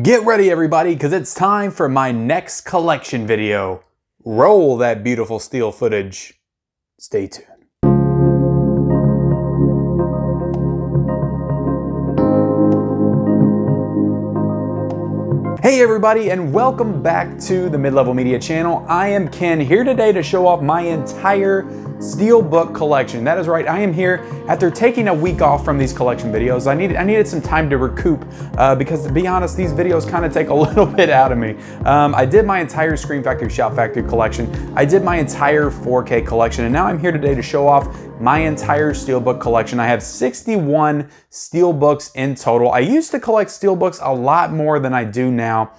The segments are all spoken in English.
Get ready everybody, because it's time for my next collection video. Roll that beautiful steel footage. Stay tuned. Hey everybody, and welcome back to the Mid-Level Media channel. I am Ken, here today to show off my entire Steelbook collection. That is right, I am here after taking a week off from these collection videos. I needed some time to recoup because, to be honest, these videos kind of take a little bit out of me. I did my entire Scream Factory Shout Factory collection. I did my entire 4K collection, and now I'm here today to show off my entire Steelbook collection. I have 61 Steelbooks in total. I used to collect Steelbooks a lot more than I do now.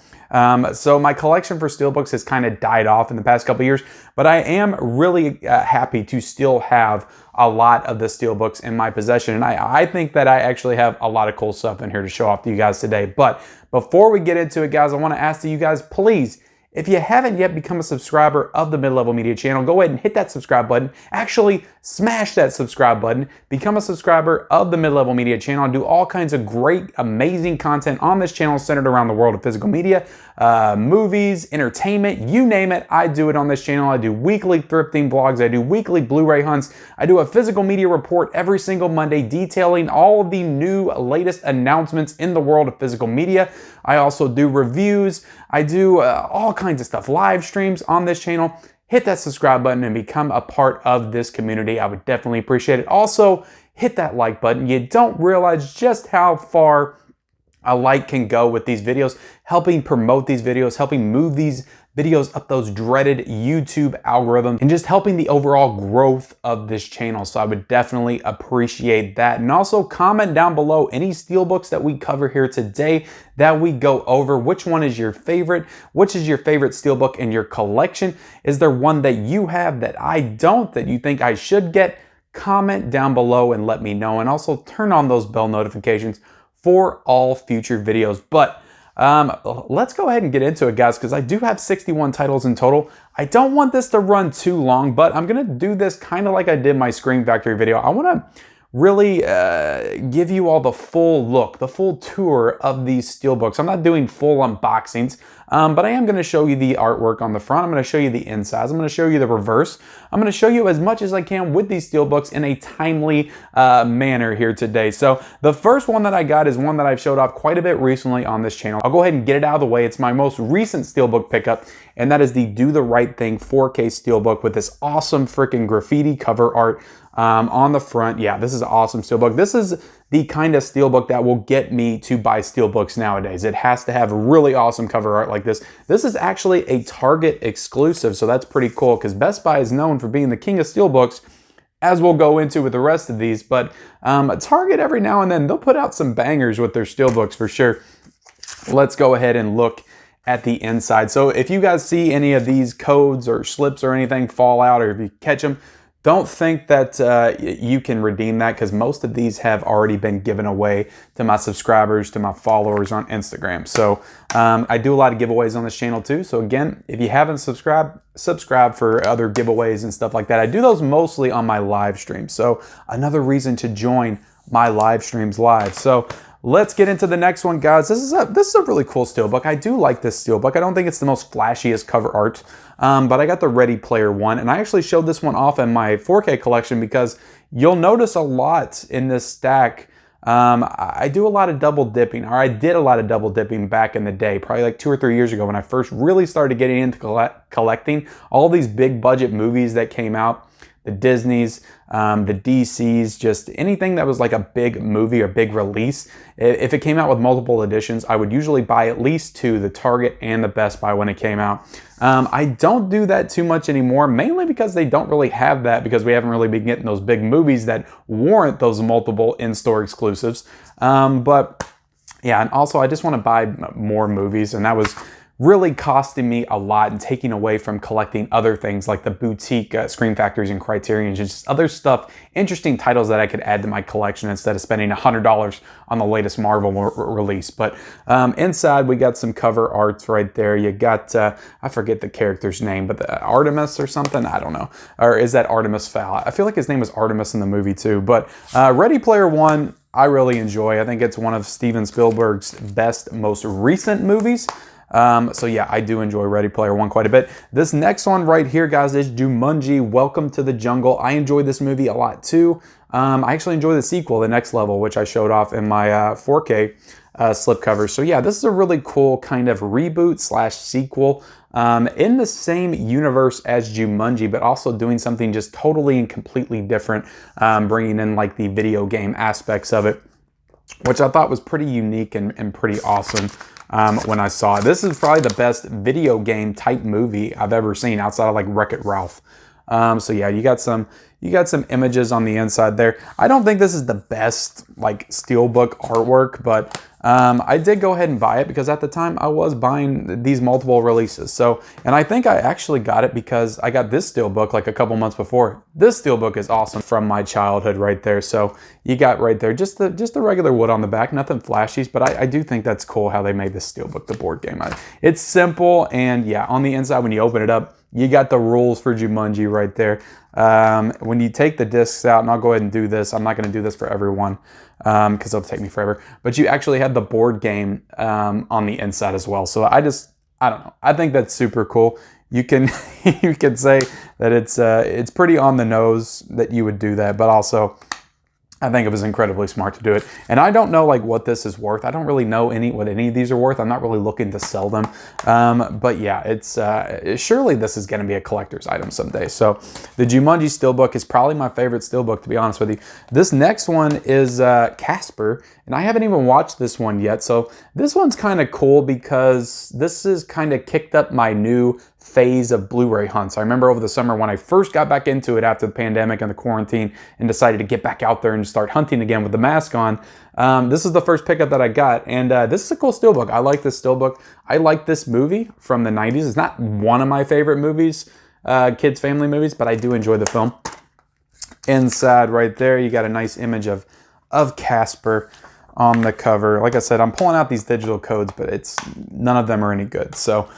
So my collection for Steelbooks has kind of died off in the past couple years, but I am really happy to still have a lot of the Steelbooks in my possession. And I think that I actually have a lot of cool stuff in here to show off to you guys today. But before we get into it, guys, I want to ask that you guys, please, if you haven't yet become a subscriber of the Mid-Level Media channel, go ahead and hit that subscribe button. Actually, smash that subscribe button. Become a subscriber of the Mid-Level Media channel and do all kinds of great, amazing content on this channel centered around the world of physical media, movies, entertainment, you name it. I do it on this channel. I do weekly thrifting vlogs. I do weekly Blu-ray hunts. I do a physical media report every single Monday detailing all of the new latest announcements in the world of physical media. I also do reviews. I do all kinds of stuff, live streams on this channel. Hit that subscribe button and become a part of this community. I would definitely appreciate it. Also, hit that like button. You don't realize just how far a like can go with these videos, helping promote these videos, helping move these videos up those dreaded YouTube algorithms, and just helping the overall growth of this channel. So I would definitely appreciate that. And also comment down below any Steelbooks that we cover here today that we go over. Which one is your favorite? Which is your favorite Steelbook in your collection? Is there one that you have that I don't, that you think I should get? Comment down below and let me know. And also turn on those bell notifications for all future videos. But let's go ahead and get into it, guys, because I do have 61 titles in total. I don't want this to run too long, but I'm gonna do this kind of like I did my Scream Factory video. I want to really give you all the full look, the full tour of these Steelbooks. I'm not doing full unboxings, but I am going to show you the artwork on the front. I'm going to show you the insides. I'm going to show you the reverse. I'm going to show you as much as I can with these Steelbooks in a timely manner here today. So the first one that I got is one that I've showed off quite a bit recently on this channel. I'll go ahead and get it out of the way. It's my most recent Steelbook pickup, and that is the Do the Right Thing 4K Steelbook with this awesome freaking graffiti cover art on the front. Yeah, this is an awesome Steelbook. This is the kind of Steelbook that will get me to buy Steelbooks nowadays. It has to have really awesome cover art like this. This is actually a Target exclusive, so that's pretty cool because Best Buy is known for being the king of Steelbooks, as we'll go into with the rest of these. But Target, every now and then, they'll put out some bangers with their Steelbooks for sure. Let's go ahead and look at the inside. So if you guys see any of these codes or slips or anything fall out, or if you catch them, don't think that you can redeem that, because most of these have already been given away to my subscribers, to my followers on Instagram. So I do a lot of giveaways on this channel too. So again, if you haven't subscribed, subscribe for other giveaways and stuff like that. I do those mostly on my live streams. So another reason to join my live streams live. So let's get into the next one, guys. This is a really cool Steelbook. I do like this Steelbook. I don't think it's the most flashiest cover art, but I got the Ready Player One, and I actually showed this one off in my 4K collection because you'll notice a lot in this stack. I do a lot of double dipping, or I did a lot of double dipping back in the day, probably like 2 or 3 years ago when I first really started getting into collecting all these big budget movies that came out. The Disneys, the DCs, just anything that was like a big movie or big release. If it came out with multiple editions, I would usually buy at least 2, the Target and the Best Buy, when it came out. I don't do that too much anymore, mainly because they don't really have that, because we haven't really been getting those big movies that warrant those multiple in-store exclusives. But yeah, and also I just want to buy more movies, and that was really costing me a lot and taking away from collecting other things like the boutique Scream Factories and Criterion, just other stuff, interesting titles that I could add to my collection instead of spending $100 on the latest Marvel release. But inside we got some cover arts right there. You got, I forget the character's name, but Artemis or something, I don't know. Or is that Artemis Fowl? I feel like his name was Artemis in the movie too. But Ready Player One, I really enjoy. I think it's one of Steven Spielberg's best, most recent movies. So yeah, I do enjoy Ready Player One quite a bit. This next one right here, guys, is Jumanji, Welcome to the Jungle. I enjoyed this movie a lot too. I actually enjoy the sequel, The Next Level, which I showed off in my 4K slipcover. So yeah, this is a really cool kind of reboot slash sequel in the same universe as Jumanji, but also doing something just totally and completely different, bringing in like the video game aspects of it, which I thought was pretty unique and pretty awesome. When I saw it. This is probably the best video game type movie I've ever seen outside of like Wreck-It Ralph. So yeah, you got some images on the inside there. I don't think this is the best like Steelbook artwork, but I did go ahead and buy it because at the time I was buying these multiple releases. So, and I think I actually got it because I got this Steelbook like a couple months before. This Steelbook is awesome from my childhood right there. So you got right there just the regular wood on the back, nothing flashy, but I do think that's cool how they made this Steelbook, the board game. It's simple, and yeah, on the inside when you open it up, you got the rules for Jumanji right there. When you take the discs out, and I'll go ahead and do this. I'm not going to do this for everyone because it'll take me forever. But you actually have the board game on the inside as well. So I don't know. I think that's super cool. You can you can say that it's pretty on the nose that you would do that, but also I think it was incredibly smart to do it. And I don't know like what this is worth. I don't really know what any of these are worth. I'm not really looking to sell them. But yeah, it's surely this is going to be a collector's item someday. So the Jumanji Steelbook is probably my favorite Steelbook, to be honest with you. This next one is Casper, and I haven't even watched this one yet. So this one's kind of cool because this is kind of kicked up my new phase of Blu-ray hunts. I remember over the summer when I first got back into it after the pandemic and the quarantine and decided to get back out there and start hunting again with the mask on. This is the first pickup that I got, and this is a cool Steelbook. I like this Steelbook. I like this movie from the 90s. It's not one of my favorite movies, kids' family movies, but I do enjoy the film. Inside right there, you got a nice image of Casper on the cover. Like I said, I'm pulling out these digital codes, but none of them are any good. So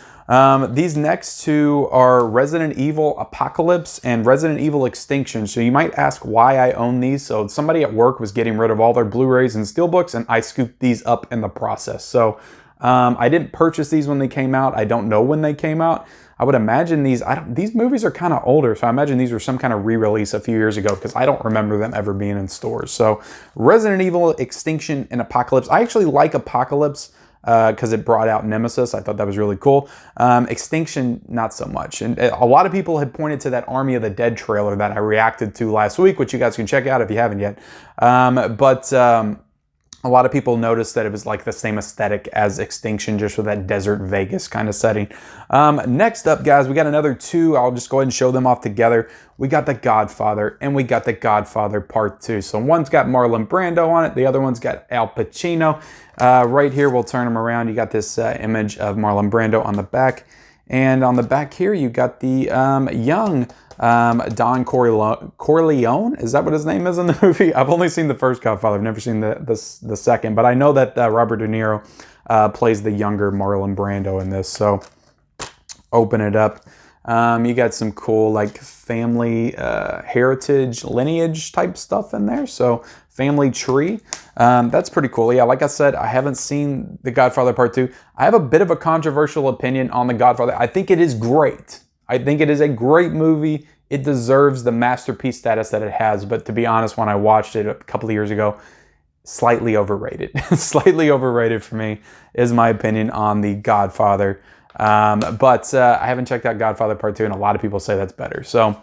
these next two are Resident Evil Apocalypse and Resident Evil Extinction. So you might ask why I own these. So somebody at work was getting rid of all their Blu-rays and Steelbooks, and I scooped these up in the process. So I didn't purchase these when they came out. I don't know when they came out. I would imagine these movies are kind of older, so I imagine these were some kind of re-release a few years ago because I don't remember them ever being in stores. So Resident Evil Extinction and Apocalypse. I actually like Apocalypse because it brought out Nemesis. I thought that was really cool. Extinction, not so much. And a lot of people had pointed to that Army of the Dead trailer that I reacted to last week, which you guys can check out if you haven't yet. A lot of people noticed that it was like the same aesthetic as Extinction, just with that desert Vegas kind of setting. Next up, guys, we got another two. I'll just go ahead and show them off together. We got The Godfather, and we got The Godfather Part 2. So one's got Marlon Brando on it. The other one's got Al Pacino. Right here, we'll turn them around. You got this image of Marlon Brando on the back. And on the back here, you got the young Don Corleone. Is that what his name is in the movie? I've only seen the first Godfather. I've never seen the second, but I know that Robert De Niro plays the younger Marlon Brando in this. So open it up. You got some cool like family heritage lineage type stuff in there. So family tree. That's pretty cool. Yeah, like I said, I haven't seen The Godfather Part 2. I have a bit of a controversial opinion on The Godfather. I think it is great. I think it is a great movie. It deserves the masterpiece status that it has. But to be honest, when I watched it a couple of years ago, slightly overrated. Slightly overrated for me is my opinion on The Godfather. But I haven't checked out Godfather Part 2, and a lot of people say that's better. So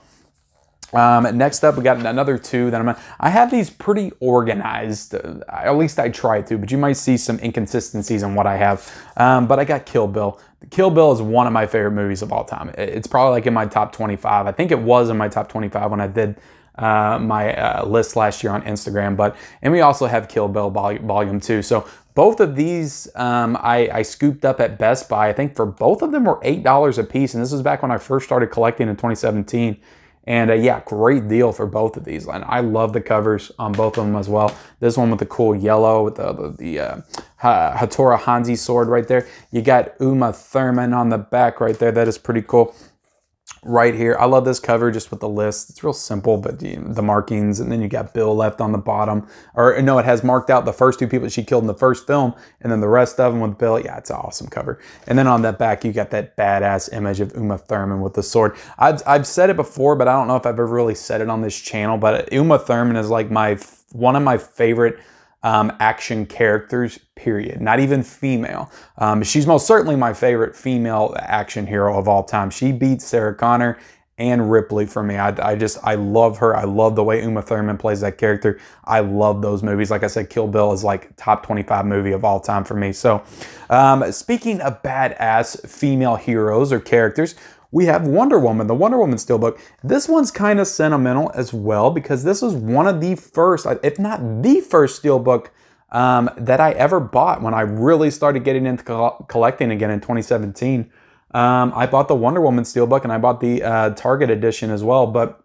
next up, we got another two that I have these pretty organized. At least I try to, but you might see some inconsistencies in what I have. But I got Kill Bill. Kill Bill is one of my favorite movies of all time. It's probably like in my top 25. I think it was in my top 25 when I did my list last year on Instagram. And we also have Kill Bill Volume 2. So Both of these I scooped up at Best Buy. I think for both of them were $8 a piece, and this was back when I first started collecting in 2017. And yeah, great deal for both of these. And I love the covers on both of them as well. This one with the cool yellow with the Hattori Hanzo sword right there. You got Uma Thurman on the back right there. That is pretty cool. Right here, I love this cover just with the list. It's real simple, but the markings, and then you got Bill left on the bottom. Or no, it has marked out the first 2 people she killed in the first film, and then the rest of them with Bill. Yeah, it's an awesome cover. And then on that back, you got that badass image of Uma Thurman with the sword. I've said it before, but I don't know if I've ever really said it on this channel, but Uma Thurman is like one of my favorite action characters, period. Not even female. She's most certainly my favorite female action hero of all time. She beats Sarah Connor and Ripley for me. I love her. I love the way Uma Thurman plays that character. I love those movies. Like I said, Kill Bill is like top 25 movie of all time for me. So speaking of badass female heroes or characters, we have Wonder Woman, the Wonder Woman Steelbook. This one's kind of sentimental as well because this was one of the first, if not the first Steelbook that I ever bought when I really started getting into collecting again in 2017. I bought the Wonder Woman Steelbook and I bought the Target edition as well. But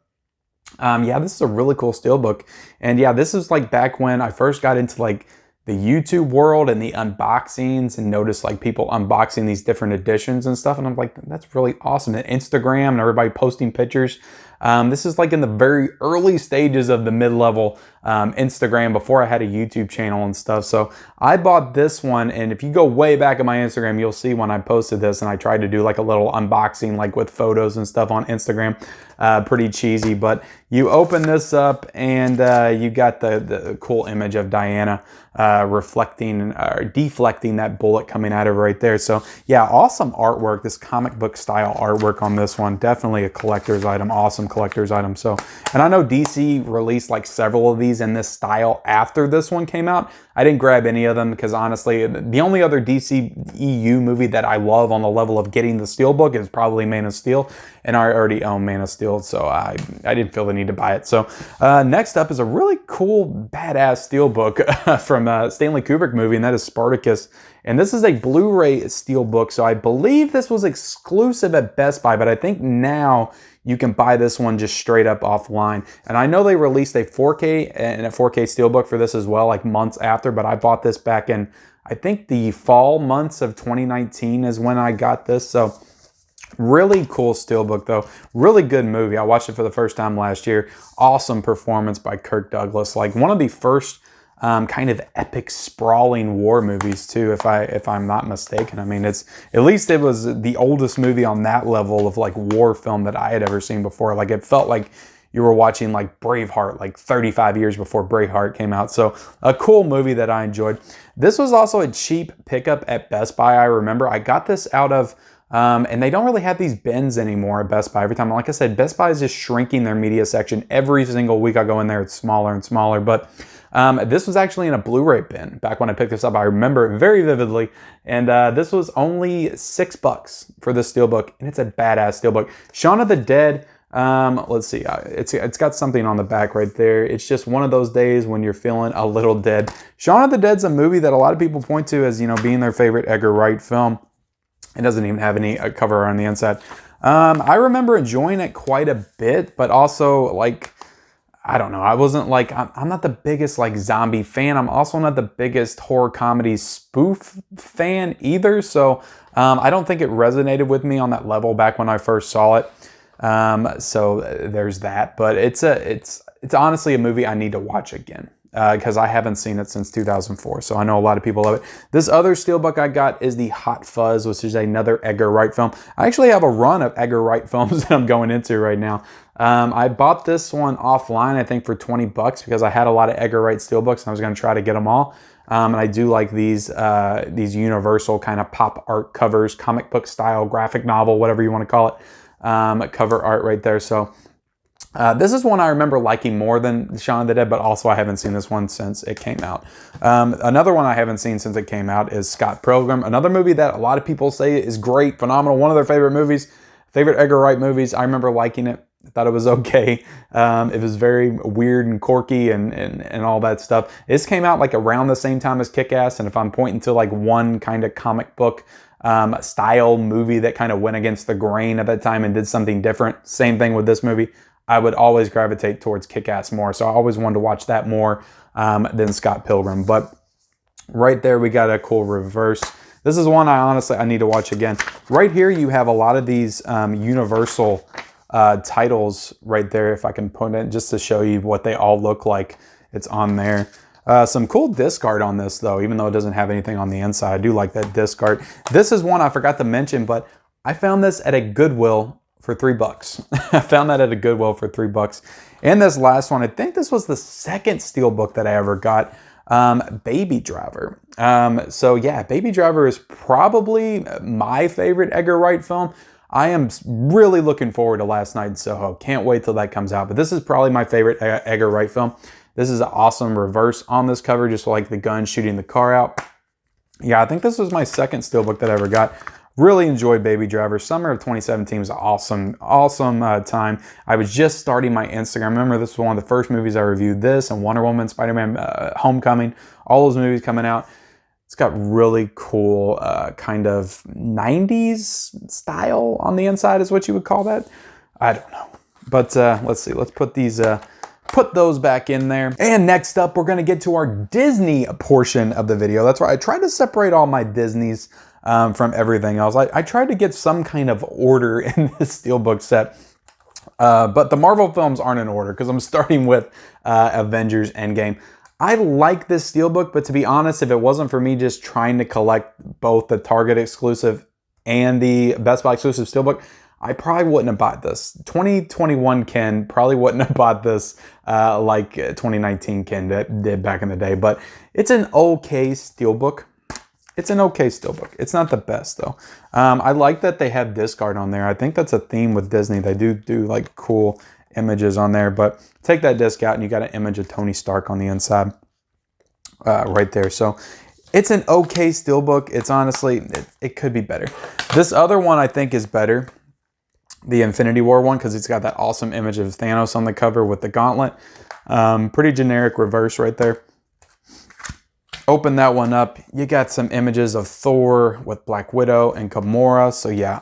yeah, this is a really cool Steelbook. And yeah, this is like back when I first got into like the YouTube world and the unboxings and noticed like people unboxing these different editions and stuff. And I'm like, that's really awesome. And Instagram and everybody posting pictures. This is like in the very early stages of the mid-level Instagram before I had a YouTube channel and stuff. So I bought this one, and if you go way back in my Instagram, you'll see when I posted this and I tried to do like a little unboxing like with photos and stuff on Instagram. Pretty cheesy, but you open this up and you got the cool image of Diana reflecting or deflecting that bullet coming at her right there. So yeah, awesome artwork, this comic book style artwork on this one. Definitely a collector's item, awesome collector's item. So, and I know DC released like several of these in this style after this one came out. I didn't grab any of them because honestly, the only other DC EU movie that I love on the level of getting the Steelbook is probably Man of Steel, and I already own Man of Steel, so I didn't feel the need to buy it. So next up is a really cool, badass Steelbook from a Stanley Kubrick movie, and that is Spartacus. And this is a Blu-ray Steelbook, so I believe this was exclusive at Best Buy, but I think now you can buy this one just straight up offline. And I know they released a 4K and a 4K Steelbook for this as well, like months after, but I bought this back in, I think the fall months of 2019 is when I got this. So really cool Steelbook though. Really good movie. I watched it for the first time last year. Awesome performance by Kirk Douglas. Like one of the first kind of epic sprawling war movies too, if I'm not mistaken. I mean, at least it was the oldest movie on that level of like war film that I had ever seen before. Like it felt like you were watching like Braveheart, like 35 years before Braveheart came out. So a cool movie that I enjoyed. This was also a cheap pickup at Best Buy. I remember I got this out of and they don't really have these bins anymore at Best Buy. Every time, like I said, Best Buy is just shrinking their media section. Every single week I go in there, it's smaller and smaller. But this was actually in a Blu-ray bin back when I picked this up. I remember it very vividly. And this was only $6 for this Steelbook. And it's a badass Steelbook. Shaun of the Dead. Let's see. It's got something on the back right there. It's just one of those days when you're feeling a little dead. Shaun of the Dead's a movie that a lot of people point to as, you know, being their favorite Edgar Wright film. It doesn't even have any cover on the inside. I remember enjoying it quite a bit, but also like, I don't know. I wasn't like, I'm not the biggest like zombie fan. I'm also not the biggest horror comedy spoof fan either. So I don't think it resonated with me on that level back when I first saw it. So there's that. But it's honestly a movie I need to watch again. Because I haven't seen it since 2004, so I know a lot of people love it. This other Steelbook I got is the Hot Fuzz, which is another Edgar Wright film. I actually have a run of Edgar Wright films that I'm going into right now. I bought this one offline, I think for 20 bucks, because I had a lot of Edgar Wright Steelbooks, and I was going to try to get them all. And I do like these universal kind of pop art covers, comic book style, graphic novel, whatever you want to call it, cover art right there. So this is one I remember liking more than Shaun of the Dead, but also I haven't seen this one since it came out. Another one I haven't seen since it came out is Scott Pilgrim, another movie that a lot of people say is great, phenomenal, one of their favorite movies, favorite Edgar Wright movies. I remember liking it. I thought it was okay. It was very weird and quirky and all that stuff. This came out like around the same time as Kick-Ass, and if I'm pointing to like one kind of comic book style movie that kind of went against the grain at that time and did something different, same thing with this movie. I would always gravitate towards Kick-Ass more, so I always wanted to watch that more than Scott Pilgrim. But right there, we got a cool reverse. This is one I need to watch again. Right here, you have a lot of these Universal titles right there, if I can put it, just to show you what they all look like. It's on there. Some cool disc art on this, though, even though it doesn't have anything on the inside. I do like that disc art. This is one I forgot to mention, but I found this at a Goodwill for $3. I found that at a Goodwill for $3. And this last one, I think this was the second Steelbook that I ever got. Baby Driver. So yeah, Baby Driver is probably my favorite Edgar Wright film. I am really looking forward to Last Night in Soho. Can't wait till that comes out. But this is probably my favorite Edgar Wright film. This is an awesome reverse on this cover, just like the gun shooting the car out. Yeah, I think this was my second Steelbook that I ever got. Really enjoyed Baby Driver. Summer of 2017 was an awesome time. I was just starting my Instagram. I remember this was one of the first movies I reviewed. This and Wonder Woman, Spider-Man, Homecoming, all those movies coming out. It's got really cool kind of 90s style on the inside is what you would call that. I don't know. But let's see. Let's put these... put those back in there. And next up, we're going to get to our Disney portion of the video. That's right. I tried to separate all my Disneys from everything else. I tried to get some kind of order in this Steelbook set. But the Marvel films aren't in order because I'm starting with Avengers Endgame. I like this Steelbook, but to be honest, if it wasn't for me just trying to collect both the Target exclusive and the Best Buy exclusive Steelbook, I probably wouldn't have bought this. 2021 Ken probably wouldn't have bought this like 2019 Ken did back in the day. But it's an okay Steelbook. It's an okay Steelbook. It's not the best though. I like that they have disc art on there. I think that's a theme with Disney. They do like cool images on there. But take that disc out and you got an image of Tony Stark on the inside right there. So it's an okay Steelbook. It's honestly, it could be better. This other one I think is better. The Infinity War one, because it's got that awesome image of Thanos on the cover with the gauntlet. Pretty generic reverse right there. Open that one up. You got some images of Thor with Black Widow and Gamora. So yeah,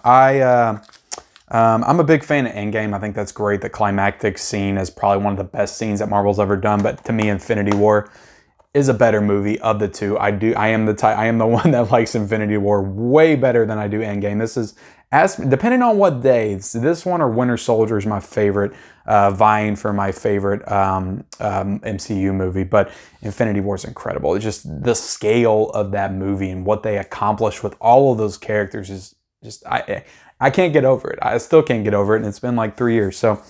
I'm a big fan of Endgame. I think that's great. The climactic scene is probably one of the best scenes that Marvel's ever done. But to me, Infinity War is a better movie of the two. I am the one that likes Infinity War way better than I do Endgame. This is, depending on what days, this one or Winter Soldier is my favorite, vying for my favorite MCU movie. But Infinity War is incredible. It's just the scale of that movie and what they accomplished with all of those characters is just, I can't get over it. I still can't get over it, and it's been like 3 years. So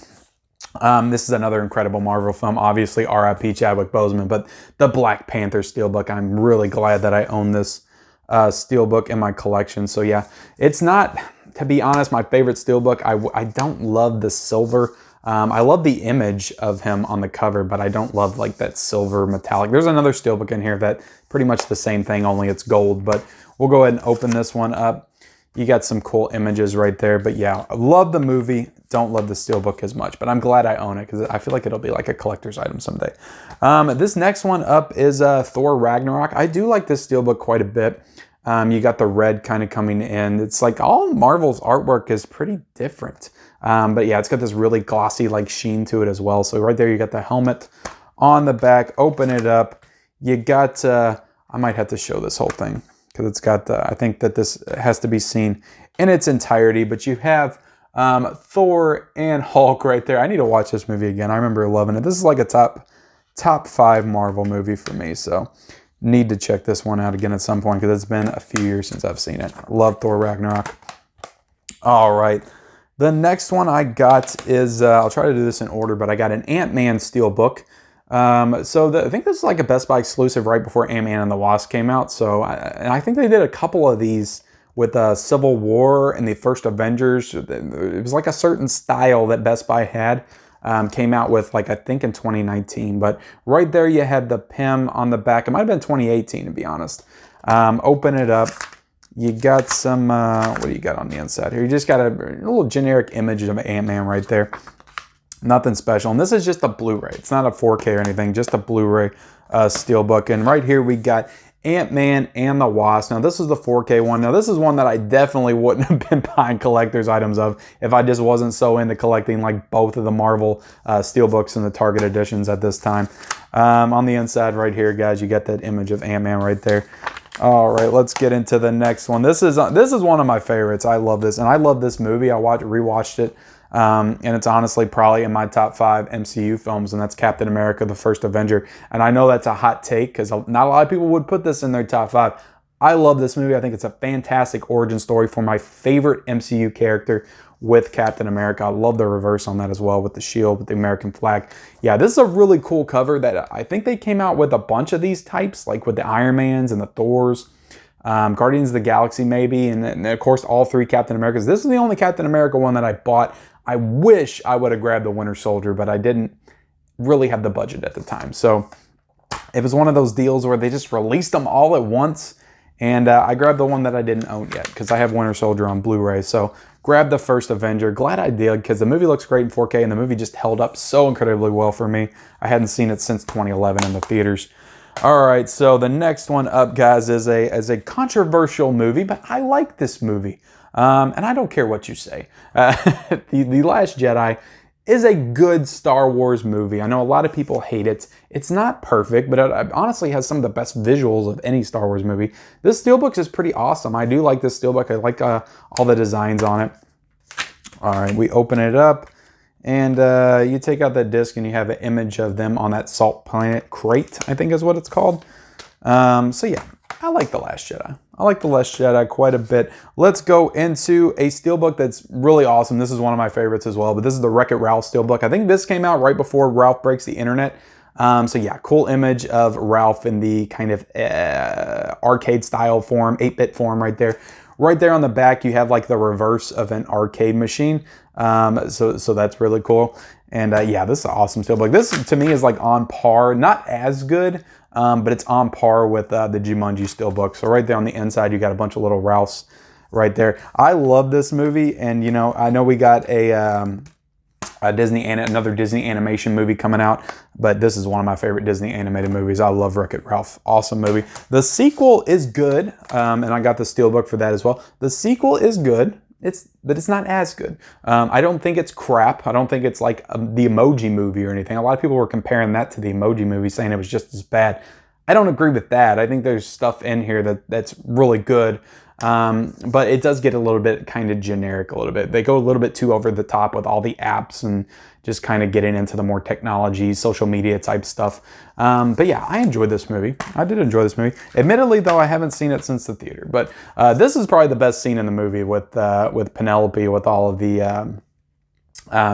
this is another incredible Marvel film. Obviously, R.I.P. Chadwick Boseman, but the Black Panther Steelbook, I'm really glad that I own this Steelbook in my collection. So yeah, it's not, to be honest, my favorite Steelbook. I don't love the silver. I love the image of him on the cover, but I don't love like that silver metallic. There's another Steelbook in here that pretty much the same thing, only it's gold. But we'll go ahead and open this one up. You got some cool images right there. But yeah, I love the movie. Don't love the Steelbook as much, but I'm glad I own it because I feel like it'll be like a collector's item someday. This next one up is Thor Ragnarok. I do like this Steelbook quite a bit. You got the red kind of coming in. It's like all Marvel's artwork is pretty different. But yeah, it's got this really glossy like sheen to it as well. So right there, you got the helmet on the back. Open it up. You got, I might have to show this whole thing because it's got, I think that this has to be seen in its entirety, but you have Thor and Hulk right there. I need to watch this movie again. I remember loving it. This is like a top 5 Marvel movie for me. So need to check this one out again at some point because it's been a few years since I've seen it. Love Thor Ragnarok. All right. The next one I got is, I'll try to do this in order, but I got an Ant-Man Steelbook. I think this is like a Best Buy exclusive right before Ant-Man and the Wasp came out. So I think they did a couple of these with Civil War and the first Avengers. It was like a certain style that Best Buy had. Came out with like I think in 2019, but right there you had the PIM on the back. It might have been 2018 to be honest. Open it up. You got some, what do you got on the inside here? You just got a little generic image of Ant-Man right there. Nothing special. And this is just a Blu-ray. It's not a 4K or anything, just a Blu-ray Steelbook. And right here we got Ant-Man and the Wasp. Now this is the 4K one. Now this is one that I definitely wouldn't have been buying collector's items of if I just wasn't so into collecting like both of the Marvel Steelbooks and the Target editions at this time. On the inside right here, guys, you got that image of Ant-Man right there. All right, let's get into the next one. This is one of my favorites. I love this, and I love this movie. I rewatched it. And it's honestly probably in my top 5 MCU films, and that's Captain America, the First Avenger. And I know that's a hot take because not a lot of people would put this in their top 5. I love this movie. I think it's a fantastic origin story for my favorite MCU character with Captain America. I love the reverse on that as well with the shield, with the American flag. Yeah, this is a really cool cover that I think they came out with a bunch of these types, like with the Iron Mans and the Thors. Guardians of the Galaxy maybe, and then of course all 3 Captain Americas. This is the only Captain America one that I bought. I wish I would have grabbed the Winter Soldier, but I didn't really have the budget at the time. So it was one of those deals where they just released them all at once, and I grabbed the one that I didn't own yet because I have Winter Soldier on Blu-ray. So grabbed the First Avenger. Glad I did because the movie looks great in 4K, and the movie just held up so incredibly well for me. I hadn't seen it since 2011 in the theaters. All right, so the next one up, guys, is a controversial movie, but I like this movie. And I don't care what you say. The Last Jedi is a good Star Wars movie. I know a lot of people hate it. It's not perfect, but it honestly has some of the best visuals of any Star Wars movie. This Steelbook is pretty awesome. I do like this Steelbook. I like all the designs on it. All right, we open it up, and you take out that disc, and you have an image of them on that Salt Planet crate, I think is what it's called. So yeah, I like The Last Jedi. I like The Last Jedi quite a bit. Let's go into a Steelbook that's really awesome. This is one of my favorites as well, but this is the Wreck-It Ralph Steelbook. I think this came out right before Ralph Breaks the Internet. So yeah, cool image of Ralph in the kind of arcade style form, 8-bit form right there. Right there on the back, you have like the reverse of an arcade machine. So that's really cool. And yeah, this is an awesome Steelbook. This to me is like on par, not as good, but it's on par with the Jumanji Steelbook. So right there on the inside, you got a bunch of little Ralphs right there. I love this movie, and you know, I know we got another Disney animation movie coming out, but this is one of my favorite Disney animated movies. I love Wreck-It Ralph. Awesome movie. The sequel is good, and I got the Steelbook for that as well. The sequel is good. But it's not as good. I don't think it's crap. I don't think it's like the Emoji Movie or anything. A lot of people were comparing that to the Emoji Movie, saying it was just as bad. I don't agree with that. I think there's stuff in here that's really good, but it does get a little bit kind of generic a little bit. They go a little bit too over the top with all the apps and just kind of getting into the more technology, social media type stuff. But yeah, I enjoyed this movie. I did enjoy this movie. Admittedly, though, I haven't seen it since the theater. But this is probably the best scene in the movie with Penelope, with all of the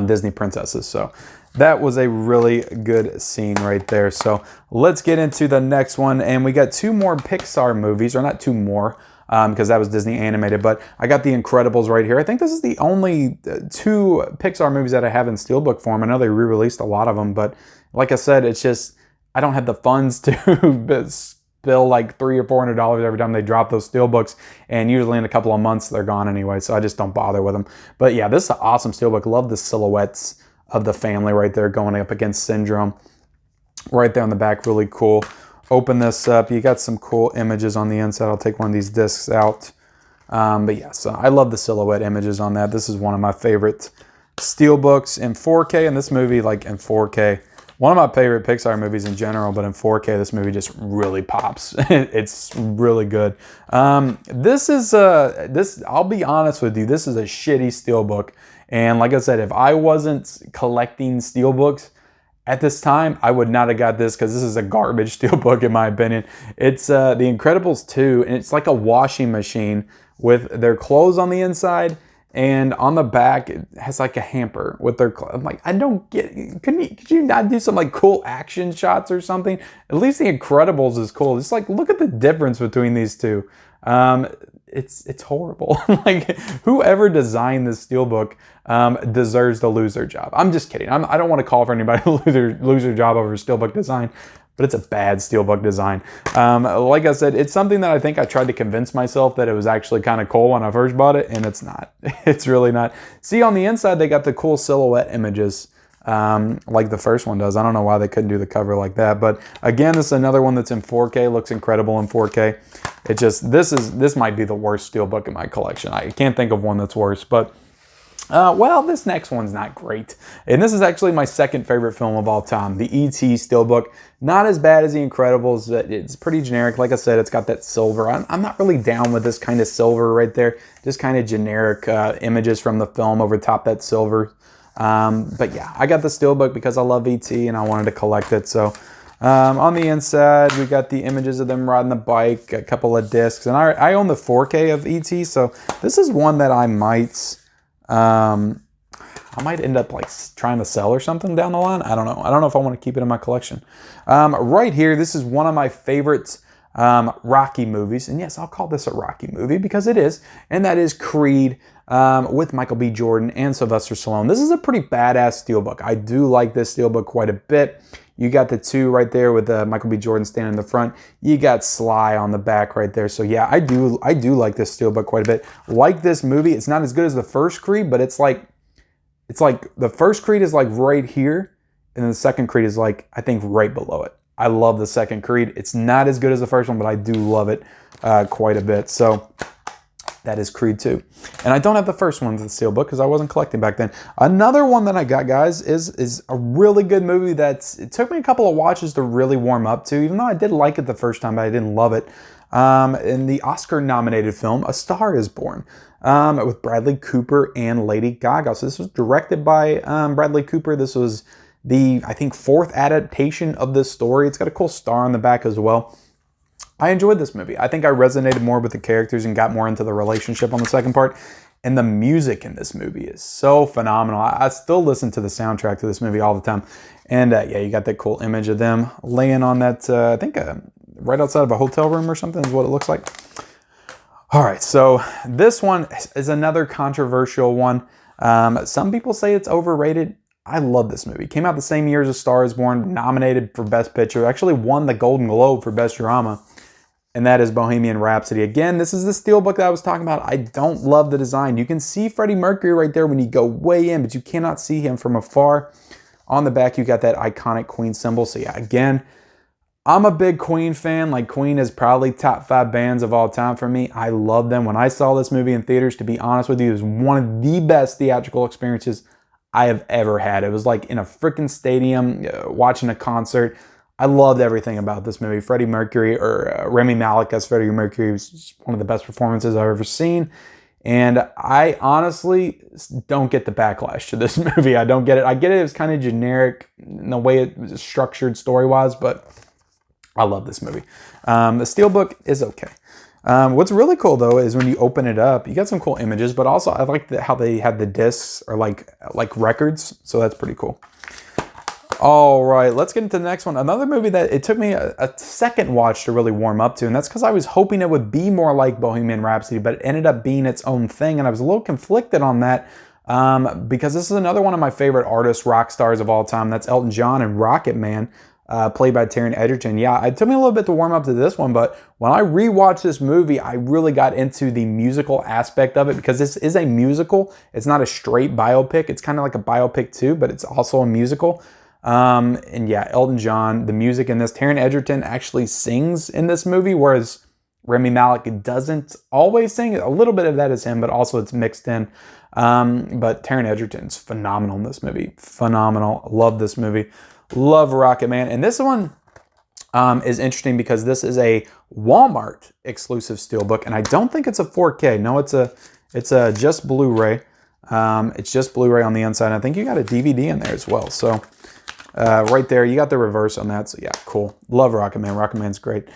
Disney princesses. So that was a really good scene right there. So let's get into the next one. And we got 2 more Pixar movies, or not 2 more, because that was Disney animated, but I got The Incredibles right here. I think this is the only 2 Pixar movies that I have in Steelbook form. I know they re-released a lot of them, but like I said, it's just, I don't have the funds to spill like $300 or $400 every time they drop those Steelbooks, and usually in a couple of months they're gone anyway, so I just don't bother with them. But yeah, this is an awesome Steelbook. Love the silhouettes of the family right there going up against Syndrome. Right there on the back, really cool. Open this up. You got some cool images on the inside. I'll take one of these discs out. But yeah, so I love the silhouette images on that. This is one of my favorite Steelbooks in 4K, and this movie, like in 4K, one of my favorite Pixar movies in general, but in 4K, this movie just really pops. It's really good. This is, I'll be honest with you, this is a shitty Steelbook. And like I said, if I wasn't collecting Steelbooks at this time, I would not have got this, because this is a garbage Steelbook in my opinion. It's The Incredibles 2, and it's like a washing machine with their clothes on the inside, and on the back it has like a hamper with their clothes. I'm like, I don't get it. Could you not do some like cool action shots or something? At least The Incredibles is cool. It's like, look at the difference between these two. It's horrible. Like, whoever designed this Steelbook deserves to lose their job. I'm just kidding. I don't want to call for anybody to lose their job over Steelbook design, but it's a bad Steelbook design. Like I said, it's something that I think I tried to convince myself that it was actually kind of cool when I first bought it, and it's not. It's really not. See, on the inside, they got the cool silhouette images like the first one does. I don't know why they couldn't do the cover like that. But again, this is another one that's in 4K. Looks incredible in 4K. It just, this might be the worst Steelbook in my collection. I can't think of one that's worse. But well, this next one's not great. And this is actually my second favorite film of all time, the E.T. Steelbook. Not as bad as The Incredibles. It's pretty generic. Like I said, it's got that silver. I'm not really down with this kind of silver right there. Just kind of generic images from the film over top that silver. But yeah, I got the Steelbook because I love E.T. and I wanted to collect it. So on the inside, we got the images of them riding the bike, a couple of discs. And I own the 4K of E.T. So this is one that I might end up like trying to sell or something down the line. I don't know. I don't know if I want to keep it in my collection. Right here, this is one of my favorites Rocky movies. And yes, I'll call this a Rocky movie because it is. And that is Creed with Michael B. Jordan and Sylvester Stallone. This is a pretty badass Steelbook. I do like this Steelbook quite a bit. You got the two right there with Michael B. Jordan standing in the front. You got Sly on the back right there. So yeah, I do like this Steelbook quite a bit. Like this movie. It's not as good as the first Creed, but it's like the first Creed is like right here, and then the second Creed is like, I think, right below it. I love the second Creed. It's not as good as the first one, but I do love it quite a bit. So that is Creed 2. And I don't have the first one with the Steelbook because I wasn't collecting back then. Another one that I got, guys, is a really good movie it took me a couple of watches to really warm up to, even though I did like it the first time, but I didn't love it. In the Oscar-nominated film, A Star is Born, with Bradley Cooper and Lady Gaga. So this was directed by Bradley Cooper. This was the, I think, 4th adaptation of this story. It's got a cool star on the back as well. I enjoyed this movie. I think I resonated more with the characters and got more into the relationship on the second part. And the music in this movie is so phenomenal. I still listen to the soundtrack to this movie all the time. And yeah, you got that cool image of them laying on that, I think, right outside of a hotel room or something is what it looks like. All right, so this one is another controversial one. Some people say it's overrated. I love this movie. Came out the same year as A Star is Born, nominated for Best Picture, actually won the Golden Globe for Best Drama. And that is Bohemian Rhapsody. Again, this is the Steelbook that I was talking about. I don't love the design. You can see Freddie Mercury right there when you go way in, but you cannot see him from afar. On the back, you got that iconic Queen symbol. So yeah, again, I'm a big Queen fan. Like, Queen is probably top 5 bands of all time for me. I love them. When I saw this movie in theaters, to be honest with you, it was one of the best theatrical experiences I have ever had. It was like in a freaking stadium watching a concert. I loved everything about this movie. Freddie Mercury, or Rami Malek as Freddie Mercury, was just one of the best performances I've ever seen. And I honestly don't get the backlash to this movie. I don't get it. I get it. It's kind of generic in the way it was structured story-wise, but I love this movie. The Steelbook is okay. What's really cool, though, is when you open it up, you got some cool images, but also I like how they have the discs or like records, so that's pretty cool. All right, let's get into the next one. Another movie that it took me a second watch to really warm up to, and that's because I was hoping it would be more like Bohemian Rhapsody, but it ended up being its own thing, and I was a little conflicted on that because this is another one of my favorite artists, rock stars of all time. That's Elton John and Rocket Man, played by Taron Egerton. Yeah, it took me a little bit to warm up to this one, but when I rewatched this movie, I really got into the musical aspect of it because this is a musical. It's not a straight biopic. It's kind of like a biopic too, but it's also a musical. And yeah, Elton John, the music in this, Taron Egerton actually sings in this movie, whereas Rami Malek doesn't always sing. A little bit of that is him, but also it's mixed in. But Taron Egerton's phenomenal in this movie. Phenomenal. Love this movie. Love Rocket Man. And this one is interesting because this is a Walmart exclusive Steelbook, and I don't think it's a 4K. No, it's a just Blu-ray. It's just Blu-ray on the inside. I think you got a DVD in there as well. So right there, you got the reverse on that. So yeah, cool. Love Rocket Man. Rocket Man's great.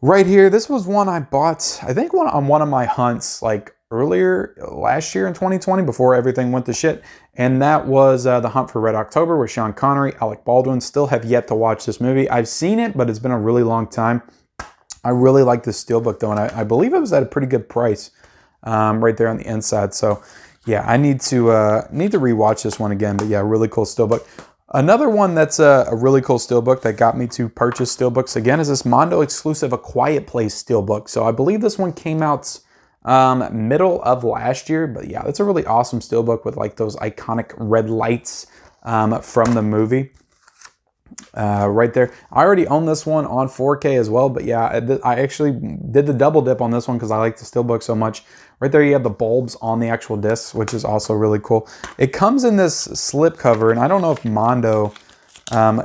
Right here, this was one I bought, I think on one of my hunts like earlier last year in 2020 before everything went to shit. And that was The Hunt for Red October with Sean Connery, Alec Baldwin. Still have yet to watch this movie. I've seen it, but it's been a really long time. I really like this Steelbook though, and I believe it was at a pretty good price right there on the inside. So yeah, I need to rewatch this one again. But yeah, really cool Steelbook. Another one that's a really cool Steelbook that got me to purchase Steelbooks again is this Mondo exclusive A Quiet Place Steelbook. So I believe this one came out middle of last year, but yeah, that's a really awesome Steelbook with like those iconic red lights from the movie. Right there. I already own this one on 4K as well, but yeah, I actually did the double dip on this one because I like the Steelbook so much. Right there you have the bulbs on the actual discs, which is also really cool. It comes in this slip cover, and I don't know if Mondo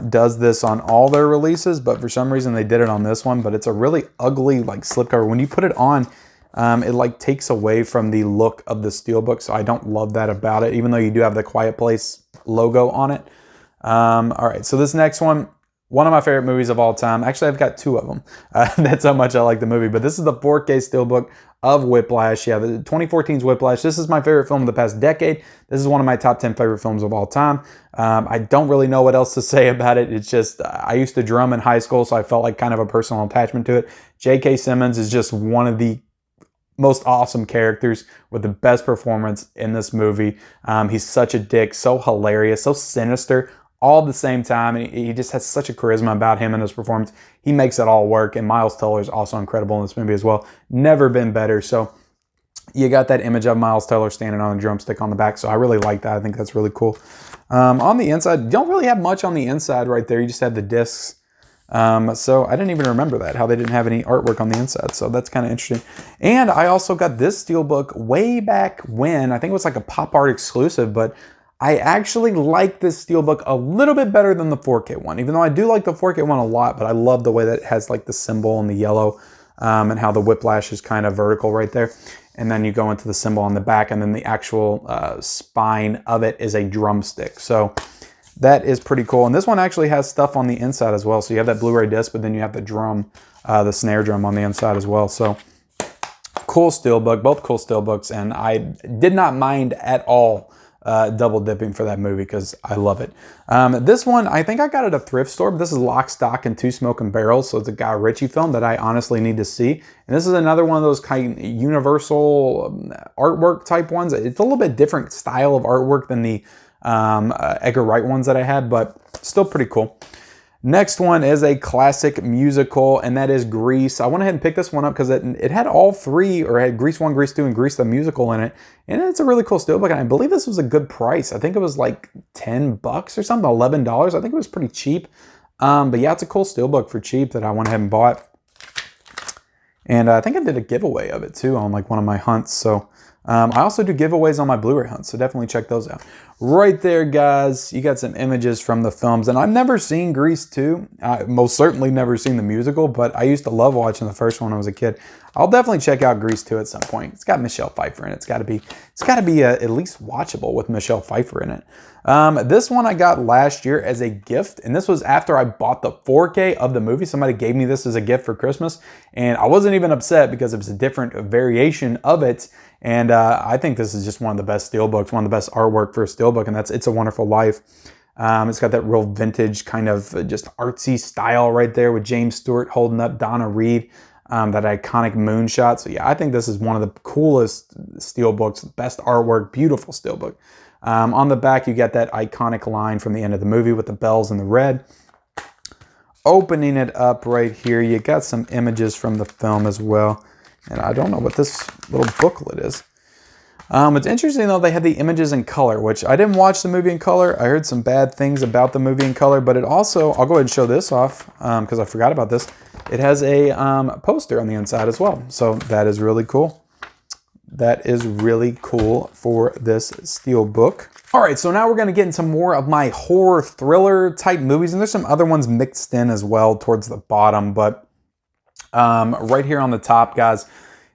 does this on all their releases, but for some reason they did it on this one. But it's a really ugly like slip cover. When you put it on, it like takes away from the look of the Steelbook, so I don't love that about it, even though you do have the Quiet Place logo on it. All right, so this next one of my favorite movies of all time. Actually, I've got two of them. That's how much I like the movie. But this is the 4K Steelbook of Whiplash. Yeah, the 2014's Whiplash. This is my favorite film of the past decade. This is one of my top 10 favorite films of all time. I don't really know what else to say about it. It's just, I used to drum in high school, so I felt like kind of a personal attachment to it. J.K. Simmons is just one of the most awesome characters with the best performance in this movie. He's such a dick, so hilarious, so sinister, all at the same time. And he just has such a charisma about him and his performance. He makes it all work. And Miles Teller is also incredible in this movie as well. Never been better. So you got that image of Miles Teller standing on a drumstick on the back. So I really like that. I think that's really cool. On the inside, you don't really have much on the inside right there. You just have the discs. So I didn't even remember that, how they didn't have any artwork on the inside. So that's kind of interesting. And I also got this Steelbook way back when. I think it was like a pop art exclusive, but I actually like this Steelbook a little bit better than the 4K one, even though I do like the 4K one a lot, but I love the way that it has like the symbol and the yellow, and how the Whiplash is kind of vertical right there. And then you go into the symbol on the back, and then the actual spine of it is a drumstick. So that is pretty cool. And this one actually has stuff on the inside as well. So you have that Blu-ray disc, but then you have the drum, the snare drum on the inside as well. So cool Steelbook, both cool Steelbooks. And I did not mind at all double dipping for that movie because I love it. This one, I think I got at a thrift store, but this is Lock, Stock, and Two Smoking Barrels. So it's a Guy Ritchie film that I honestly need to see. And this is another one of those kind of universal artwork type ones. It's a little bit different style of artwork than the Edgar Wright ones that I had, but still pretty cool. Next one is a classic musical, and that is Grease. I went ahead and picked this one up because it had all three, or it had Grease 1, Grease 2, and Grease the Musical in it. And it's a really cool Steelbook, and I believe this was a good price. I think it was like $10 or something, $11. I think it was pretty cheap. But yeah, it's a cool Steelbook for cheap that I went ahead and bought. And I think I did a giveaway of it too on like one of my hunts. So I also do giveaways on my Blu-ray hunts, so definitely check those out. Right there, guys, you got some images from the films, and I've never seen Grease 2. Most certainly never seen the musical, but I used to love watching the first one when I was a kid. I'll definitely check out Grease 2 at some point. It's got Michelle Pfeiffer in it. It's got to be at least watchable with Michelle Pfeiffer in it. This one I got last year as a gift, and this was after I bought the 4K of the movie. Somebody gave me this as a gift for Christmas, and I wasn't even upset because it was a different variation of it. And I think this is just one of the best Steelbooks, one of the best artwork for a Steelbook, and that's It's a Wonderful Life. It's got that real vintage kind of just artsy style right there with James Stewart holding up Donna Reed, that iconic moonshot. So yeah, I think this is one of the coolest Steelbooks, best artwork, beautiful Steelbook. On the back, you get that iconic line from the end of the movie with the bells and the red. Opening it up right here, you got some images from the film as well. And I don't know what this little booklet is. It's interesting though, they had the images in color, which I didn't watch the movie in color. I heard some bad things about the movie in color, but it also, I'll go ahead and show this off because I forgot about this. It has a poster on the inside as well. So that is really cool. That is really cool for this Steelbook. All right, so now we're gonna get into more of my horror thriller type movies, and there's some other ones mixed in as well towards the bottom, but right here on the top, guys,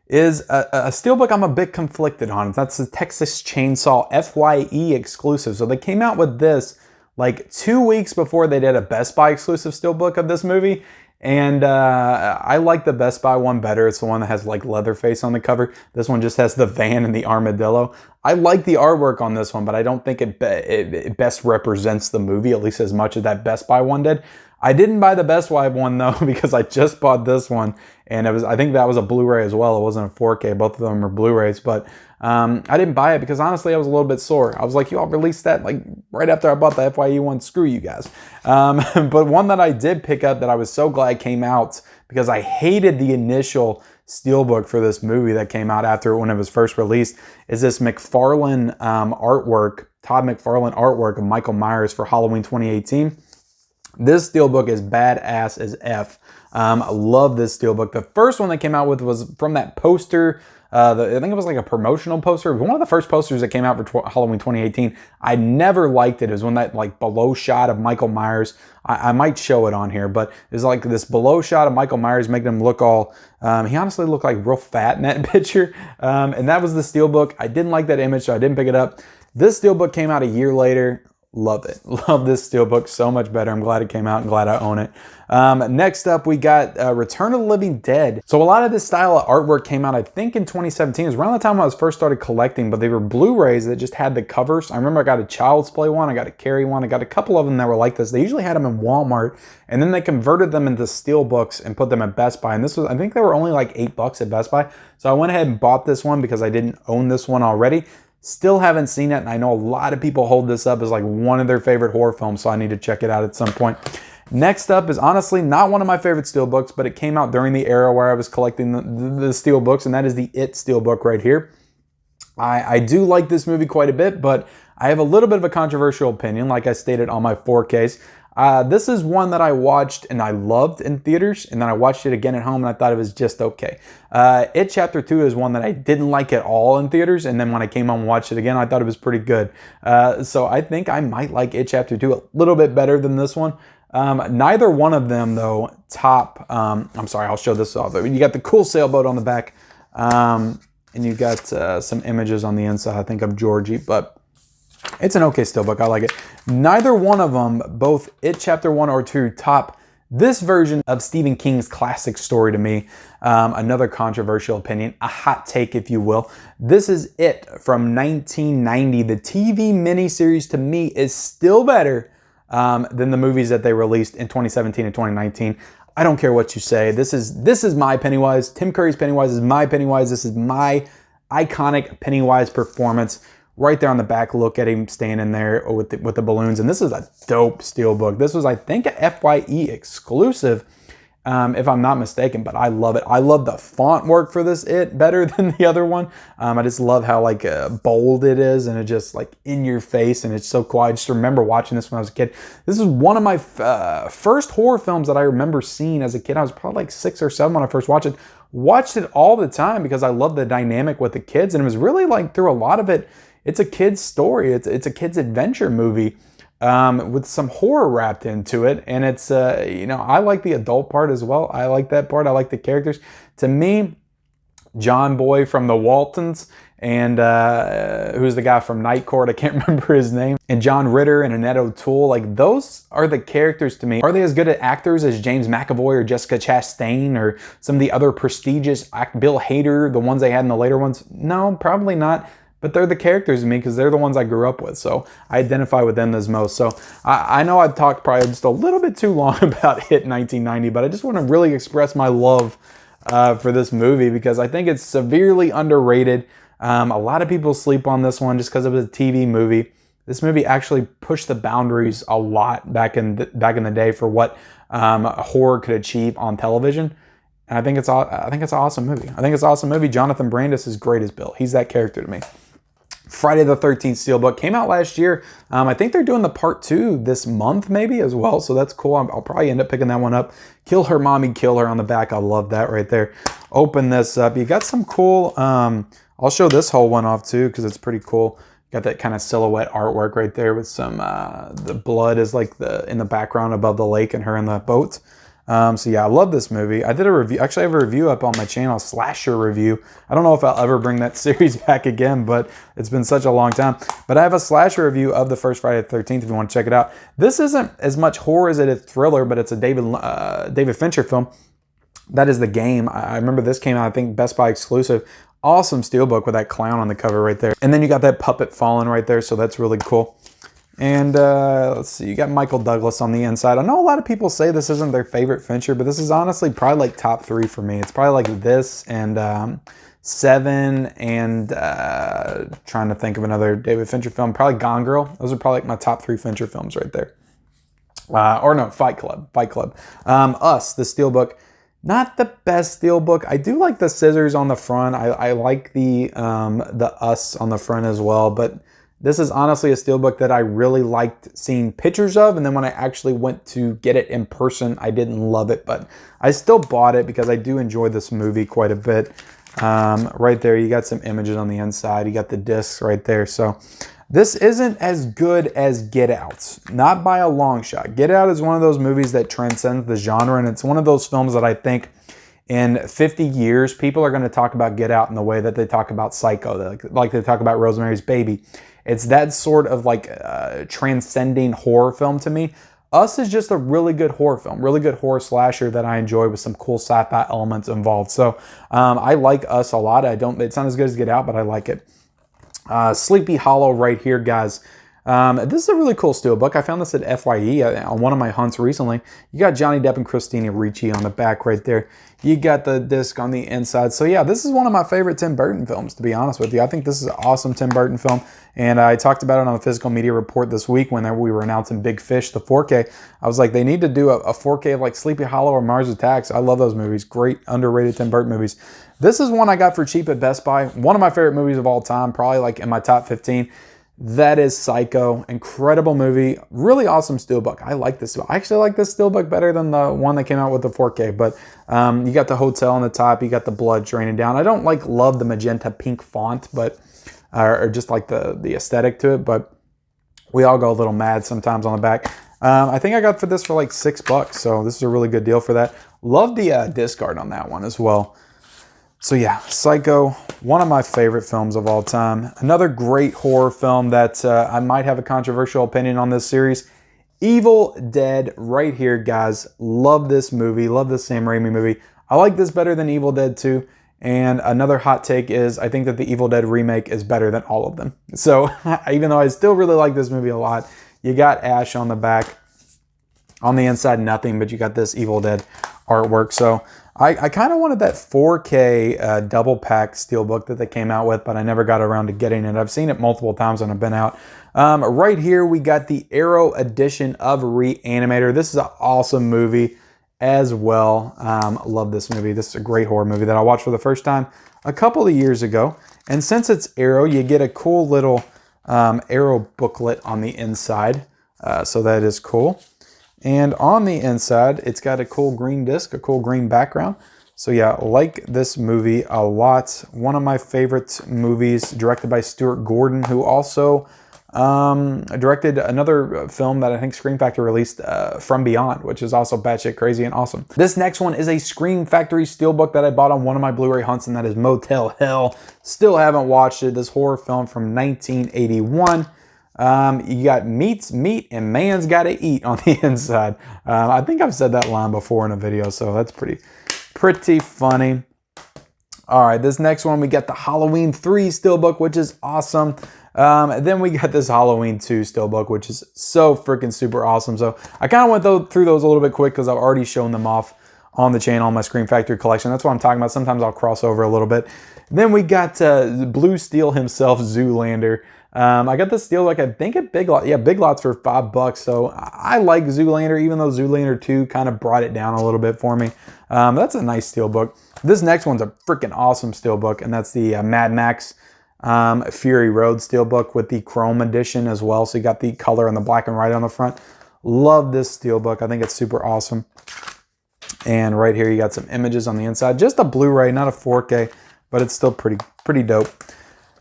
is a Steelbook I'm a bit conflicted on. That's the Texas Chainsaw FYE exclusive. So they came out with this like 2 weeks before they did a Best Buy exclusive Steelbook of this movie. And I like the Best Buy one better. It's the one that has like Leatherface on the cover. This one just has the van and the armadillo. I like the artwork on this one, but I don't think it best represents the movie, at least as much as that Best Buy one did. I didn't buy the Best Buy one though, because I just bought this one, and I think that was a Blu-ray as well. It wasn't a 4K. Both of them are Blu-rays, but I didn't buy it because honestly I was a little bit sore. I was like, you all released that like right after I bought the FYE one. Screw you guys. But one that I did pick up that I was so glad came out because I hated the initial Steelbook for this movie that came out after when it was first released is this McFarlane artwork, Todd McFarlane artwork of Michael Myers for Halloween 2018. This Steelbook is badass as F. I love this Steelbook. The first one that came out with was from that poster. I think it was like a promotional poster. It was one of the first posters that came out for Halloween 2018. I never liked it. It was when that like below shot of Michael Myers. I might show it on here, but it was like this below shot of Michael Myers making him look all, he honestly looked like real fat in that picture. And that was the Steelbook. I didn't like that image, so I didn't pick it up. This Steelbook came out a year later. Love it. Love this Steelbook so much better. I'm glad it came out and glad I own it. Next up, we got Return of the Living Dead. So a lot of this style of artwork came out, I think, in 2017. It was around the time I was first started collecting, but they were Blu-rays that just had the covers. I remember I got a Child's Play one, I got a Carrie one, I got a couple of them that were like this. They usually had them in Walmart, and then they converted them into Steelbooks and put them at Best Buy. And this was, I think they were only like $8 at Best Buy. So I went ahead and bought this one because I didn't own this one already. Still haven't seen it, and I know a lot of people hold this up as like one of their favorite horror films, so I need to check it out at some point. Next up is honestly not one of my favorite Steelbooks, but it came out during the era where I was collecting the Steelbooks, and that is the It Steelbook right here. I do like this movie quite a bit, but I have a little bit of a controversial opinion, like I stated on my 4Ks. This is one that I watched and I loved in theaters, and then I watched it again at home and I thought it was just okay. It Chapter 2 is one that I didn't like at all in theaters, and then when I came home and watched it again, I thought it was pretty good. So I think I might like It Chapter 2 a little bit better than this one. Neither one of them, though, top... I'm sorry, I'll show this off. You got the cool sailboat on the back, and you got some images on the inside, I think, of Georgie, but... it's an okay Steelbook. I like it. Neither one of them, both It Chapter 1 or 2, top this version of Stephen King's classic story to me. Another controversial opinion, a hot take if you will. This is It from 1990. The TV miniseries to me is still better than the movies that they released in 2017 and 2019. I don't care what you say. This is my Pennywise. Tim Curry's Pennywise is my Pennywise. This is my iconic Pennywise performance. Right there on the back, look at him standing there with the balloons. And this is a dope Steelbook. This was, I think, a FYE exclusive, if I'm not mistaken, but I love it. I love the font work for this It better than the other one. I just love how like bold it is, and it just like in your face, and it's so cool. I just remember watching this when I was a kid. This is one of my first horror films that I remember seeing as a kid. I was probably like 6 or 7 when I first watched it. Watched it all the time because I love the dynamic with the kids, and it was really like through a lot of it, it's a kid's story. It's a kid's adventure movie with some horror wrapped into it. And it's, you know, I like the adult part as well. I like that part. I like the characters. To me, John Boy from the Waltons and who's the guy from Night Court, I can't remember his name, and John Ritter and Annette O'Toole, like those are the characters to me. Are they as good at actors as James McAvoy or Jessica Chastain or some of the other prestigious Bill Hader, the ones they had in the later ones? No, probably not. But they're the characters to me because they're the ones I grew up with. So I identify with them as most. So I know I've talked probably just a little bit too long about It 1990, but I just want to really express my love for this movie because I think it's severely underrated. A lot of people sleep on this one just because it was a TV movie. This movie actually pushed the boundaries a lot back in the day for what horror could achieve on television. And I think it's an awesome movie. I think it's an awesome movie. Jonathan Brandis is great as Bill. He's that character to me. Friday the 13th Steelbook came out last year. I think they're doing the part 2 this month maybe as well, so that's cool. I'll probably end up picking that one up. Kill Her Mommy, Kill Her on the back. I love that right there. Open this up. You got some cool, I'll show this whole one off too because it's pretty cool. Got that kind of silhouette artwork right there with some, the blood is like in the background above the lake and her in the boat. So yeah, I love this movie. I did a review, actually I have a review up on my channel, Slasher Review. I don't know if I'll ever bring that series back again, but it's been such a long time. But I have a Slasher review of the first Friday the 13th if you want to check it out. This isn't as much horror as it is thriller, but it's a David Fincher film. That is The Game. I remember this came out, I think, Best Buy exclusive. Awesome Steelbook with that clown on the cover right there. And then you got that puppet falling right there, so that's really cool. And let's see, you got Michael Douglas on the inside. I know a lot of people say this isn't their favorite Fincher, but this is honestly probably like top 3 for me. It's probably like this and Seven and trying to think of another David Fincher film, probably Gone Girl. Those are probably like my top 3 Fincher films right there. Or no, Fight Club. Us, the Steelbook. Not the best Steelbook. I do like the scissors on the front. I like the us on the front as well, but this is honestly a Steelbook that I really liked seeing pictures of, and then when I actually went to get it in person, I didn't love it, but I still bought it because I do enjoy this movie quite a bit. Right there, you got some images on the inside. You got the discs right there. So this isn't as good as Get Out, not by a long shot. Get Out is one of those movies that transcends the genre, and it's one of those films that I think in 50 years, people are going to talk about Get Out in the way that they talk about Psycho, like they talk about Rosemary's Baby. It's that sort of like transcending horror film to me. Us is just a really good horror film, really good horror slasher that I enjoy with some cool sci-fi elements involved. So I like Us a lot. It's not as good as Get Out, but I like it. Sleepy Hollow right here, guys. This is a really cool Steelbook. I found this at FYE on one of my hunts recently. You got Johnny Depp and Christina Ricci on the back right there. You got the disc on the inside. So yeah, this is one of my favorite Tim Burton films, to be honest with you. I think this is an awesome Tim Burton film. And I talked about it on the Physical Media Report this week when we were announcing Big Fish, the 4K. I was like, they need to do a 4K of like Sleepy Hollow or Mars Attacks. I love those movies. Great, underrated Tim Burton movies. This is one I got for cheap at Best Buy. One of my favorite movies of all time, probably like in my top 15. That is Psycho. Incredible movie. Really awesome Steelbook. I like this. I actually like this Steelbook better than the one that came out with the 4K. But you got the hotel on the top. You got the blood draining down. I don't love the magenta pink font, but or just like the aesthetic to it. But we all go a little mad sometimes on the back. I think I got for this for like $6. So this is a really good deal for that. Love the disc art on that one as well. So yeah, Psycho, one of my favorite films of all time. Another great horror film that I might have a controversial opinion on this series. Evil Dead right here, guys. Love this movie. Love this Sam Raimi movie. I like this better than Evil Dead 2. And another hot take is I think that the Evil Dead remake is better than all of them. So even though I still really like this movie a lot, you got Ash on the back. On the inside, nothing, but you got this Evil Dead artwork. So I kind of wanted that 4K double pack Steelbook that they came out with, but I never got around to getting it. I've seen it multiple times when I've been out. Right here, we got the Arrow edition of Reanimator. This is an awesome movie as well. Love this movie. This is a great horror movie that I watched for the first time a couple of years ago. And since it's Arrow, you get a cool little Arrow booklet on the inside. So that is cool. And on the inside, it's got a cool green disc, a cool green background. So yeah, like this movie a lot. One of my favorite movies, directed by Stuart Gordon, who also directed another film that I think Scream Factory released, From Beyond, which is also batshit crazy and awesome. This next one is a Scream Factory Steelbook that I bought on one of my Blu-ray hunts, and that is Motel Hell. Still haven't watched it. This horror film from 1981. You got meat's meat and man's got to eat on the inside. I think I've said that line before in a video, so that's pretty funny. All right, this next one, we got the Halloween 3 Steelbook, which is awesome. Then we got this Halloween 2 Steelbook, which is so freaking super awesome. So I kind of went through those a little bit quick because I've already shown them off on the channel, on my Scream Factory collection. That's what I'm talking about. Sometimes I'll cross over a little bit. Then we got Blue Steel himself, Zoolander. I got this Steelbook, I think at Big Lots. Yeah, Big Lots for $5. So I like Zoolander, even though Zoolander 2 kind of brought it down a little bit for me. That's a nice Steelbook. This next one's a freaking awesome Steelbook, and that's the Mad Max Fury Road Steelbook with the Chrome edition as well. So you got the color and the black and white on the front. Love this Steelbook. I think it's super awesome. And right here you got some images on the inside. Just a Blu-ray, not a 4K, but it's still pretty dope.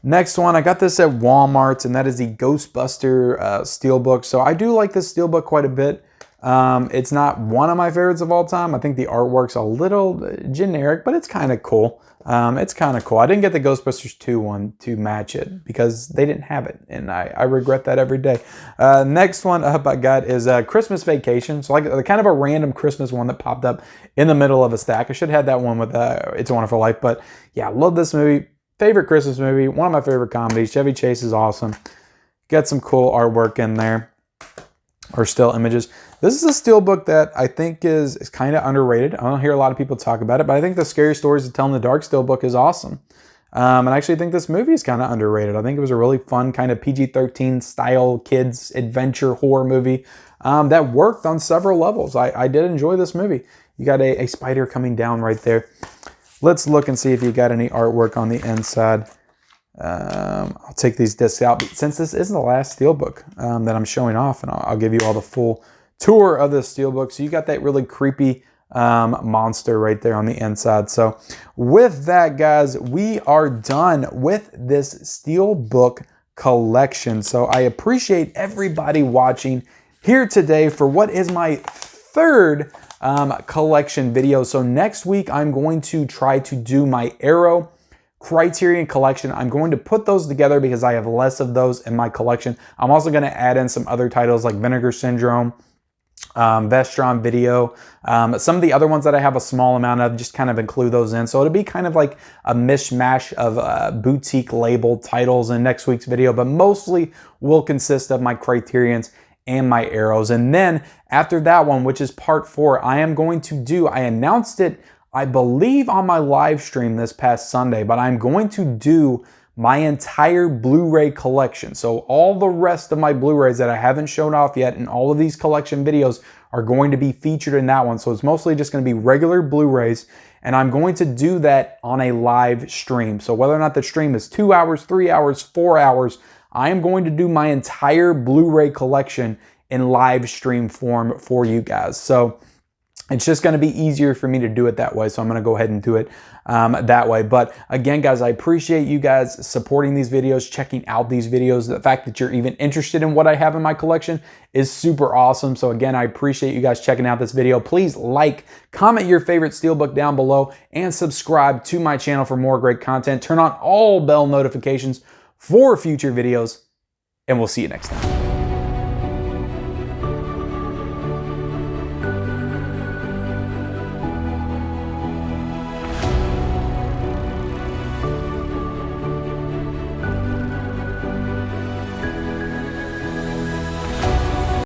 Next one, I got this at Walmart, and that is the Ghostbuster Steelbook. So I do like this Steelbook quite a bit. It's not one of my favorites of all time. I think the artwork's a little generic, but it's kind of cool. It's kind of cool. I didn't get the Ghostbusters 2 one to match it because they didn't have it, and I regret that every day. Next one up I got is Christmas Vacation. So like kind of a random Christmas one that popped up in the middle of a stack. I should have had that one with It's a Wonderful Life, but yeah, love this movie. Favorite Christmas movie, one of my favorite comedies. Chevy Chase is awesome. Got some cool artwork in there, or still images. This is a Steelbook that I think is kind of underrated. I don't hear a lot of people talk about it, but I think the Scary Stories to Tell in the Dark Steelbook is awesome. And I actually think this movie is kind of underrated. I think it was a really fun kind of PG-13 style kids adventure horror movie that worked on several levels. I did enjoy this movie. You got a spider coming down right there. Let's look and see if you got any artwork on the inside. I'll take these discs out since this is the last Steelbook that I'm showing off, and I'll give you all the full tour of this Steelbook. So you got that really creepy monster right there on the inside. So with that, guys, we are done with this Steelbook collection. So I appreciate everybody watching here today for what is my third collection video. So next week I'm going to try to do my Arrow Criterion collection. I'm going to put those together because I have less of those in my collection. I'm also going to add in some other titles like Vinegar Syndrome, Vestron Video, some of the other ones that I have a small amount of, just kind of include those in. So it'll be kind of like a mishmash of boutique labeled titles in next week's video, but mostly will consist of my Criterions and my Arrows. And then after that one, which is part 4, I announced it, I believe, on my live stream this past Sunday, but I'm going to do my entire Blu-ray collection. So all the rest of my Blu-rays that I haven't shown off yet, and all of these collection videos are going to be featured in that one. So it's mostly just going to be regular Blu-rays, and I'm going to do that on a live stream. So whether or not the stream is 2 hours, 3 hours, 4 hours, I am going to do my entire Blu-ray collection in live stream form for you guys. So it's just going to be easier for me to do it that way. So I'm going to go ahead and do it that way. But again, guys, I appreciate you guys supporting these videos, checking out these videos. The fact that you're even interested in what I have in my collection is super awesome. So again, I appreciate you guys checking out this video. Please like, comment your favorite Steelbook down below, and subscribe to my channel for more great content. Turn on all bell notifications for future videos, and we'll see you next time.